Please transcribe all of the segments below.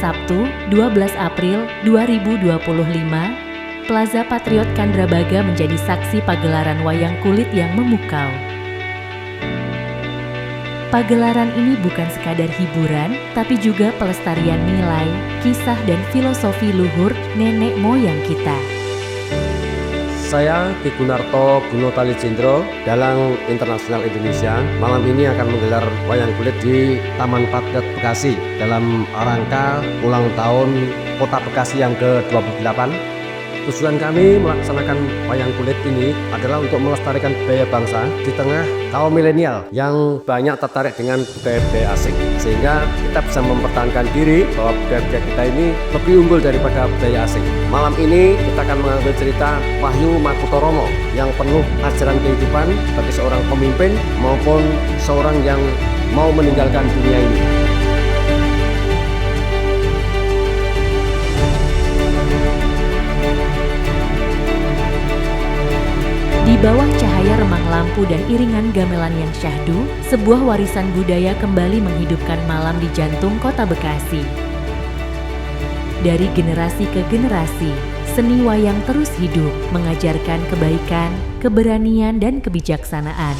Sabtu, 12 April 2025, Plaza Patriot Candrabaga menjadi saksi pagelaran wayang kulit yang memukau. Pagelaran ini bukan sekadar hiburan, tapi juga pelestarian nilai, kisah dan filosofi luhur nenek moyang kita. Saya Ki Gunarto Guno Talijendro, Dalang Internasional Indonesia, malam ini akan menggelar wayang kulit di Taman Patriot Bekasi dalam rangka ulang tahun Kota Bekasi yang ke-28. Tujuan kami melaksanakan wayang kulit ini adalah untuk melestarikan budaya bangsa di tengah kaum milenial yang banyak tertarik dengan budaya-budaya asing, sehingga kita bisa mempertahankan diri bahwa budaya-budaya kita ini lebih unggul daripada budaya asing. Malam ini kita akan mengambil cerita Wahyu Makutoromo yang penuh ajaran kehidupan bagi seorang pemimpin maupun seorang yang mau meninggalkan dunia ini. Di bawah cahaya remang lampu dan iringan gamelan yang syahdu, sebuah warisan budaya kembali menghidupkan malam di jantung kota Bekasi. Dari generasi ke generasi, seni wayang terus hidup, mengajarkan kebaikan, keberanian, dan kebijaksanaan.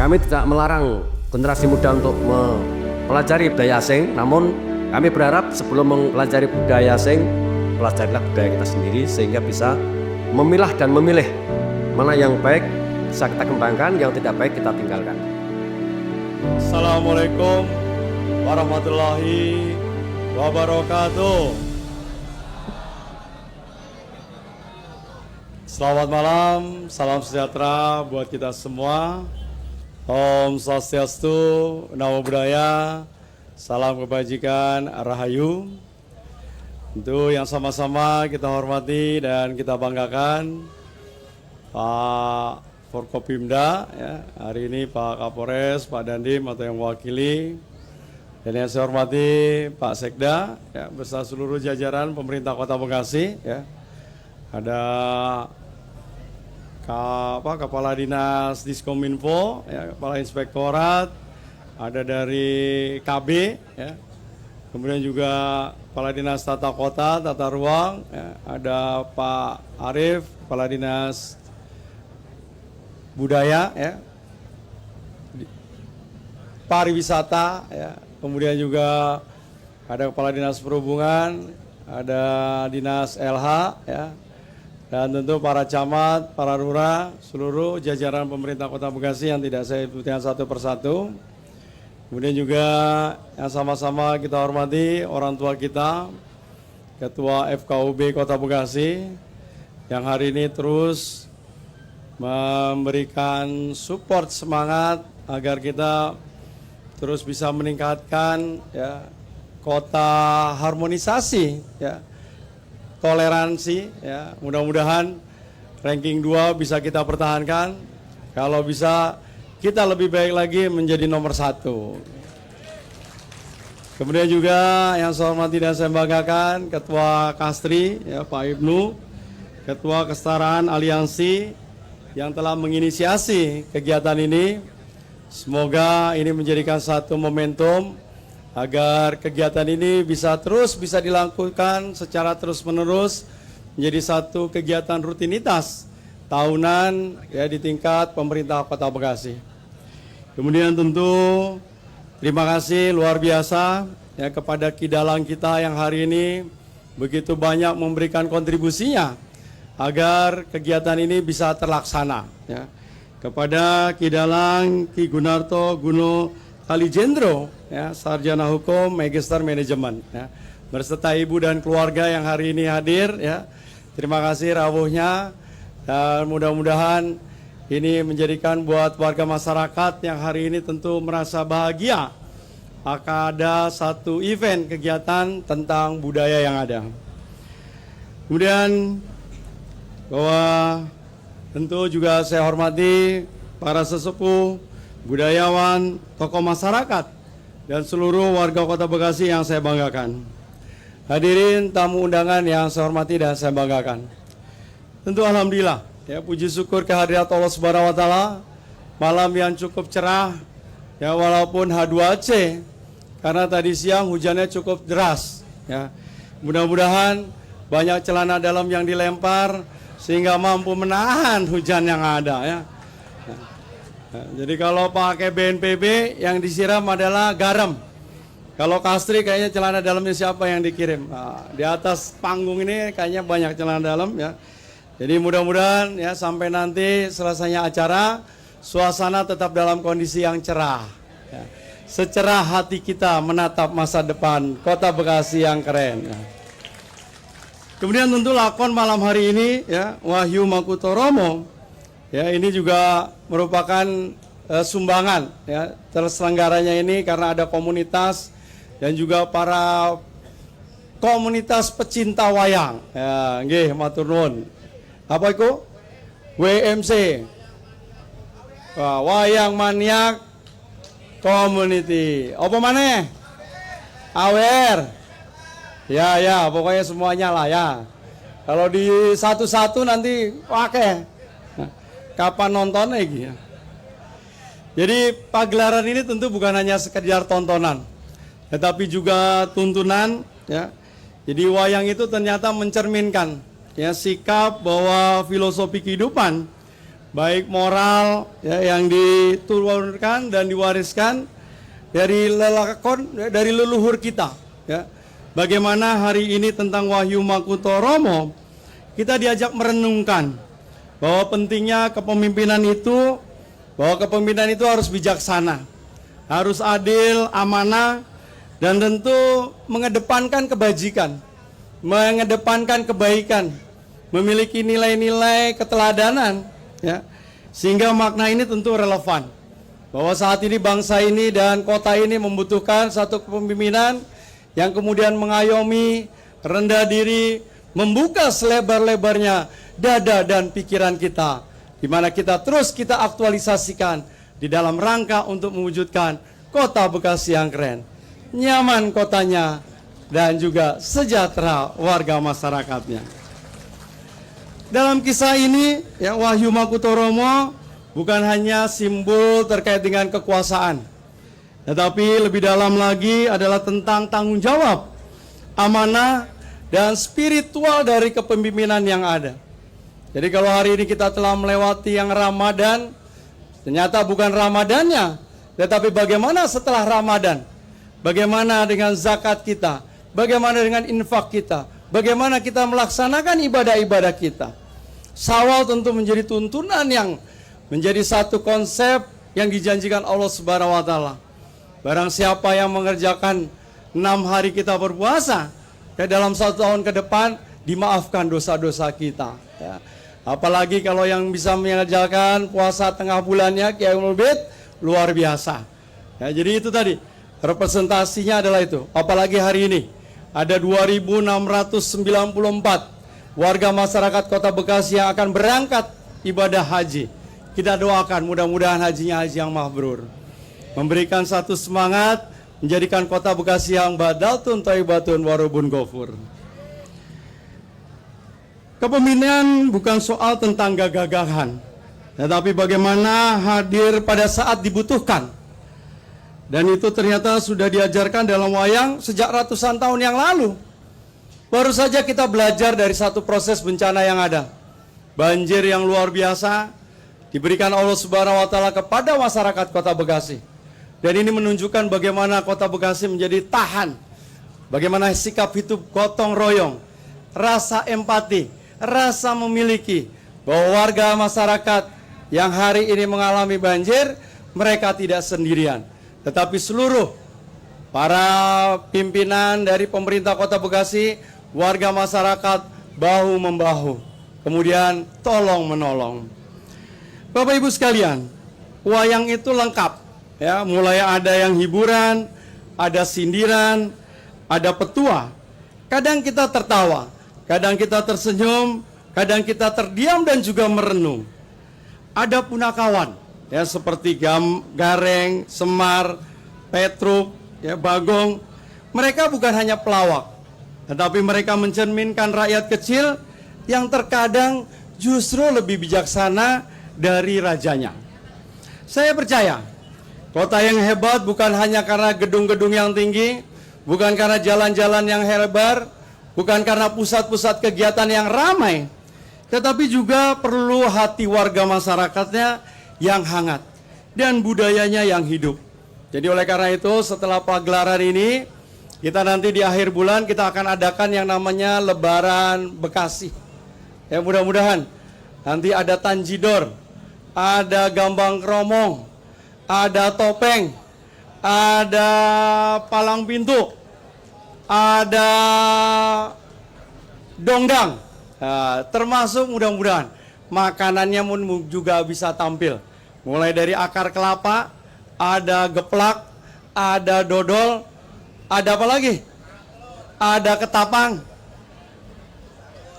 Kami tidak melarang generasi muda untuk mempelajari budaya asing, namun kami berharap sebelum mempelajari budaya asing, pelajarilah budaya kita sendiri sehingga bisa memilah dan memilih mana yang baik bisa kita kembangkan, yang tidak baik kita tinggalkan. Assalamualaikum warahmatullahi wabarakatuh. Selamat malam, salam sejahtera buat kita semua. Om Swastiastu, Namo Buddhaya, salam kebajikan, Rahayu. Tentu yang sama-sama kita hormati dan kita banggakan Pak Forkopimda, ya, hari ini Pak Kapolres, Pak Dandim atau yang mewakili, dan yang saya hormati Pak Sekda, ya, beserta seluruh jajaran pemerintah Kota Bekasi, ya. Ada Kepala Dinas Diskominfo, ya, Kepala Inspektorat, ada dari KB, ya. Kemudian juga Kepala Dinas Tata Kota, Tata Ruang, ya. Ada Pak Arif, Kepala Dinas Budaya, ya. Pariwisata, ya. Kemudian juga ada Kepala Dinas Perhubungan, ada Dinas LH, ya. Dan tentu para camat, para lurah, seluruh jajaran pemerintah Kota Bekasi yang tidak saya sebutkan satu persatu. Kemudian juga yang sama-sama kita hormati orang tua kita, Ketua FKUB Kota Bekasi, yang hari ini terus memberikan support semangat agar kita terus bisa meningkatkan, ya, kota harmonisasi, ya, toleransi, ya, mudah-mudahan ranking 2 bisa kita pertahankan. Kalau bisa kita lebih baik lagi menjadi nomor 1. Kemudian juga yang saya hormati dan saya banggakan Ketua Kastri, ya, Pak Ibnu, Ketua Kesetaraan Aliansi yang telah menginisiasi kegiatan ini. Semoga ini menjadikan satu momentum agar kegiatan ini bisa dilakukan secara terus-menerus menjadi satu kegiatan rutinitas tahunan, ya, di tingkat pemerintah Kota Bekasi. Kemudian tentu terima kasih luar biasa, ya, kepada Kidalang kita yang hari ini begitu banyak memberikan kontribusinya agar kegiatan ini bisa terlaksana, ya. Kepada Kidalang Ki Gunarto Guno Talijendro, ya, Sarjana Hukum, Magister Manajemen, ya, berserta ibu dan keluarga yang hari ini hadir, ya. Terima kasih rawuhnya Dan mudah-mudahan ini menjadikan buat warga masyarakat yang hari ini tentu merasa bahagia akan ada satu event kegiatan tentang budaya yang ada. Kemudian bahwa tentu juga saya hormati para sesepuh, budayawan, tokoh masyarakat, dan seluruh warga Kota Bekasi yang saya banggakan. Hadirin tamu undangan yang saya hormati dan saya banggakan. Tentu alhamdulillah, ya puji syukur kehadirat Allah Subhanahu wa taala, malam yang cukup cerah, ya walaupun H2C, karena tadi siang hujannya cukup deras, ya. Mudah-mudahan banyak celana dalam yang dilempar sehingga mampu menahan hujan yang ada, ya. Jadi kalau pakai BNPB yang disiram adalah garam. Kalau Kastri kayaknya celana dalamnya siapa yang dikirim? Nah, di atas panggung ini kayaknya banyak celana dalam, ya. Jadi mudah-mudahan ya sampai nanti selesainya acara suasana tetap dalam kondisi yang cerah, ya. Secerah hati kita menatap masa depan Kota Bekasi yang keren, ya. Kemudian tentu lakon malam hari ini, ya, Wahyu Makutoromo, ya, ini juga merupakan sumbangan, ya, terselenggaranya ini karena ada komunitas dan juga para komunitas pecinta wayang, ya, nggih matur nuwun. Apa itu? WMC, Wayang Maniak Community. Apa mana? Aware. Ya, pokoknya semuanya lah, ya. Kalau di satu-satu nanti pakai. Kapan nonton lagi, ya. Jadi pagelaran ini tentu bukan hanya sekedar tontonan, tetapi juga tuntunan, ya. Jadi wayang itu ternyata mencerminkan, ya, sikap bahwa filosofi kehidupan baik moral, ya, yang diturunkan dan diwariskan dari dari leluhur kita, ya. Bagaimana hari ini tentang Wahyu Makutoromo kita diajak merenungkan bahwa pentingnya kepemimpinan itu, bahwa kepemimpinan itu harus bijaksana, harus adil, amanah, dan tentu mengedepankan kebajikan, mengedepankan kebaikan, memiliki nilai-nilai keteladanan, ya, sehingga makna ini tentu relevan. Bahwa saat ini bangsa ini dan kota ini membutuhkan satu kepemimpinan yang kemudian mengayomi, rendah diri, membuka selebar-lebarnya dada dan pikiran kita, di mana kita terus kita aktualisasikan di dalam rangka untuk mewujudkan Kota Bekasi yang keren, nyaman kotanya, dan juga sejahtera warga masyarakatnya. Dalam kisah ini, ya, Wahyu Makutoromo bukan hanya simbol terkait dengan kekuasaan, tetapi lebih dalam lagi adalah tentang tanggung jawab, amanah, dan spiritual dari kepemimpinan yang ada. Jadi kalau hari ini kita telah melewati yang Ramadan, ternyata bukan Ramadannya, tetapi bagaimana setelah Ramadan, bagaimana dengan zakat kita, bagaimana dengan infak kita, bagaimana kita melaksanakan ibadah-ibadah kita. Syawal tentu menjadi tuntunan yang menjadi satu konsep yang dijanjikan Allah Subhanahu wa taala. Barang siapa yang mengerjakan 6 hari kita berpuasa, ya, dalam 1 tahun ke depan dimaafkan dosa-dosa kita, ya. Apalagi kalau yang bisa mengerjakan puasa tengah bulannya Qiyamul Bid, luar biasa, ya. Jadi itu tadi representasinya adalah itu. Apalagi hari ini ada 2.694 warga masyarakat Kota Bekasi yang akan berangkat ibadah haji. Kita doakan mudah-mudahan hajinya haji yang mabrur, memberikan satu semangat, menjadikan Kota Bekasi yang badatun thayyibatun warubun ghafur. Kepemimpinan bukan soal tentang gagah-gagahan, tetapi bagaimana hadir pada saat dibutuhkan. Dan itu ternyata sudah diajarkan dalam wayang sejak ratusan tahun yang lalu. Baru saja kita belajar dari satu proses bencana yang ada. Banjir yang luar biasa diberikan Allah Subhanahu wa taala kepada masyarakat Kota Bekasi. Dan ini menunjukkan bagaimana Kota Bekasi menjadi tahan, bagaimana sikap hidup gotong royong, rasa empati, rasa memiliki, bahwa warga masyarakat yang hari ini mengalami banjir, mereka tidak sendirian, tetapi seluruh para pimpinan dari pemerintah Kota Bekasi, warga masyarakat bahu-membahu kemudian tolong menolong. Bapak Ibu sekalian, wayang itu lengkap, ya, mulai ada yang hiburan, ada sindiran, ada petua. Kadang kita tertawa, kadang kita tersenyum, kadang kita terdiam dan juga merenung. Ada punakawan, ya, seperti Gareng, Semar, Petruk, ya, Bagong. Mereka bukan hanya pelawak, tetapi mereka mencerminkan rakyat kecil yang terkadang justru lebih bijaksana dari rajanya. Saya percaya, kota yang hebat bukan hanya karena gedung-gedung yang tinggi, bukan karena jalan-jalan yang lebar, bukan karena pusat-pusat kegiatan yang ramai, tetapi juga perlu hati warga masyarakatnya yang hangat dan budayanya yang hidup. Jadi oleh karena itu, setelah pagelaran ini, kita nanti di akhir bulan kita akan adakan yang namanya Lebaran Bekasi. Ya, mudah-mudahan nanti ada tanjidor, ada gambang kromong, ada topeng, ada palang pintu, ada dongdang, termasuk mudah-mudahan makanannya pun juga bisa tampil. Mulai dari akar kelapa, ada geplak, ada dodol, ada apa lagi? Ada ketapang,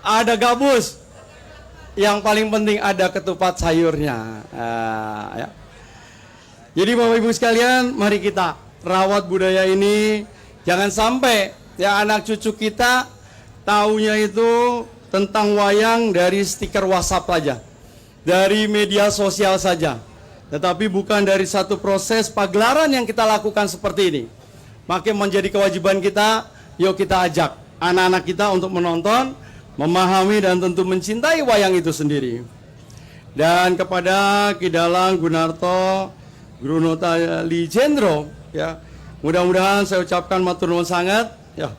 ada gabus. Yang paling penting ada ketupat sayurnya. Ya. Jadi Bapak Ibu sekalian, mari kita rawat budaya ini. Jangan sampai ya anak cucu kita taunya itu tentang wayang dari stiker WhatsApp saja, dari media sosial saja, tetapi bukan dari satu proses pagelaran yang kita lakukan seperti ini. Maka menjadi kewajiban kita, yuk kita ajak anak-anak kita untuk menonton, memahami dan tentu mencintai wayang itu sendiri. Dan kepada Kidalang Gunarto Grunotali Jendro, ya, mudah-mudahan saya ucapkan matur nuwun sangat, ya.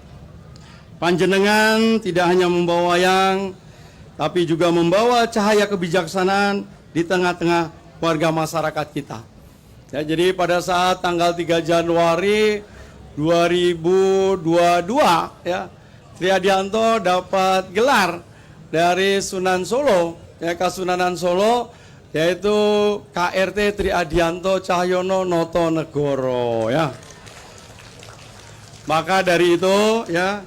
Panjenengan tidak hanya membawa wayang, tapi juga membawa cahaya kebijaksanaan di tengah-tengah warga masyarakat kita. Ya, jadi pada saat tanggal 3 Januari 2022, ya, Tri Adianto dapat gelar dari Sunan Solo, ya, Kasunanan Solo, yaitu KRT Tri Adianto Cahyono Noto Negoro, ya. Maka dari itu, ya,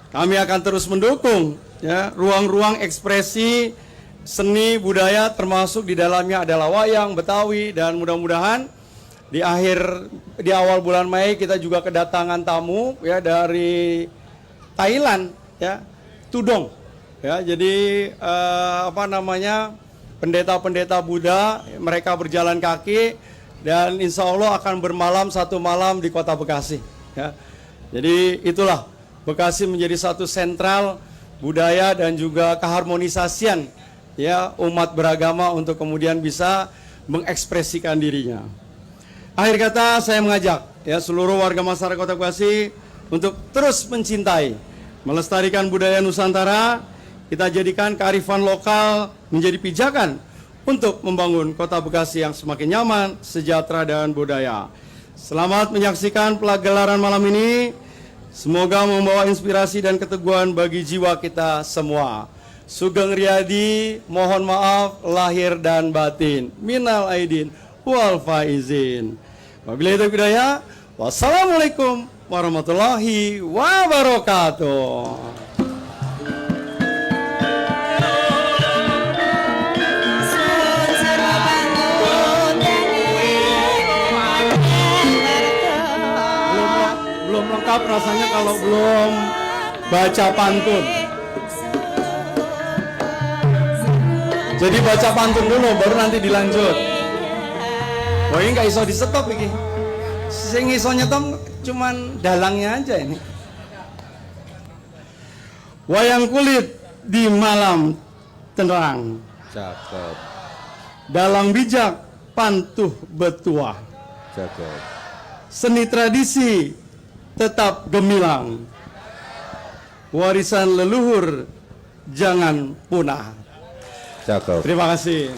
kami akan terus mendukung, ya, ruang-ruang ekspresi seni budaya, termasuk di dalamnya adalah wayang Betawi, dan mudah-mudahan di awal bulan Mei kita juga kedatangan tamu, ya, dari Thailand, ya, Tudong, ya. Jadi pendeta-pendeta Buddha, mereka berjalan kaki dan insya Allah akan bermalam satu malam di kota Bekasi, ya. Jadi itulah Bekasi menjadi satu sentral budaya dan juga keharmonisasian, ya, umat beragama untuk kemudian bisa mengekspresikan dirinya. Akhir kata saya mengajak, ya, seluruh warga masyarakat Kota Bekasi untuk terus mencintai, melestarikan budaya Nusantara. Kita jadikan kearifan lokal menjadi pijakan untuk membangun Kota Bekasi yang semakin nyaman, sejahtera, dan budaya. Selamat menyaksikan pagelaran malam ini. Semoga membawa inspirasi dan keteguhan bagi jiwa kita semua. Sugeng Riyadi, mohon maaf lahir dan batin. Minal aidin wal faizin. Wabillahi taufiq hidayah. Wassalamualaikum warahmatullahi wabarakatuh. Belum lengkap rasanya kalau belum baca pantun. Jadi baca pantun dulu, baru nanti dilanjut. Wah, ini nggak iso di stop ini. Sing iso nyetom cuman dalangnya aja ini. Wayang kulit di malam terang. Cakep. Dalang bijak pantuh betuah. Cakep. Seni tradisi tetap gemilang. Warisan leluhur jangan punah. Cakep. Terima kasih.